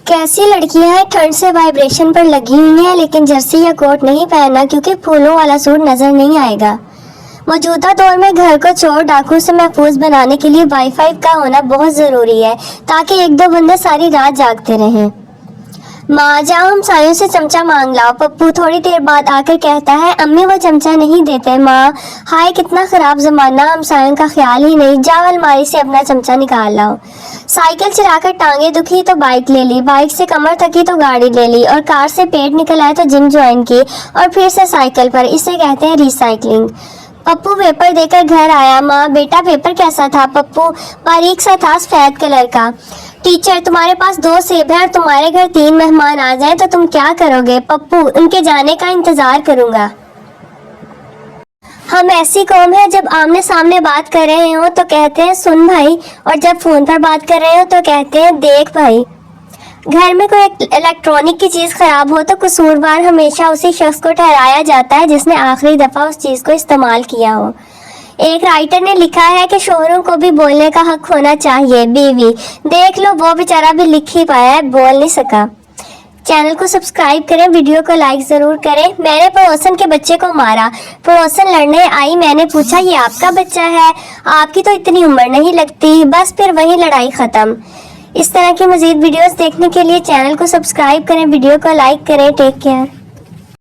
कैसी लड़कियां हैं ठंड से वाइब्रेशन पर लगी हुई हैं लेकिन जर्सी या कोट नहीं पहनना क्योंकि फूलों वाला सूट नजर नहीं आएगा। मौजूदा दौर में घर को चोर डाकू से महफूज बनाने के लिए वाईफाई का होना बहुत ज़रूरी है ताकि एक दो बंदे सारी रात जागते रहें। माँ जाओ हमसायों से चमचा मांग लाओ। पप्पू थोड़ी देर बाद आकर कहता है अम्मी वो चमचा नहीं देते। माँ हाय कितना ख़राब ज़माना, हमसायों का ख्याल ही नहीं, जाओ अलमारी से अपना चमचा निकाल लाओ। साइकिल चलाकर टांगे दुखी तो बाइक ले ली, बाइक से कमर थकी तो गाड़ी ले ली और कार से पेट निकल आए तो जिम ज्वाइन की और फिर से साइकिल पर। इसे कहते हैं रिसाइकलिंग। पप्पू पेपर देकर घर आया। माँ बेटा पेपर कैसा था? पप्पू बारीक सा था, सफेद कलर का। टीचर तुम्हारे पास 2 सेब हैं और तुम्हारे घर 3 मेहमान आ जाए तो तुम क्या करोगे? पप्पू उनके जाने का इंतजार करूंगा। हम ऐसी कौम है जब आमने सामने बात कर रहे हो तो कहते हैं सुन भाई, और जब फोन पर बात कर रहे हो तो कहते हैं देख भाई। घर में कोई इलेक्ट्रॉनिक की चीज़ खराब हो तो कसूरवार हमेशा उसी शख्स को ठहराया जाता है जिसने आखिरी दफ़ा उस चीज़ को इस्तेमाल किया हो। एक राइटर ने लिखा है कि शोहरों को भी बोलने का हक होना चाहिए। बीवी देख लो वो बेचारा भी लिख ही पाया है, बोल नहीं सका। चैनल को सब्सक्राइब करें, वीडियो को लाइक ज़रूर करें। मैंने पड़ोसन के बच्चे को मारा। पड़ोसन लड़ने आई, मैंने पूछा ये आपका बच्चा है? आपकी तो इतनी उम्र नहीं लगती। बस फिर वहीं लड़ाई ख़त्म। इस तरह की मज़ीद वीडियोस देखने के लिए चैनल को सब्सक्राइब करें, वीडियो को लाइक करें। Take care.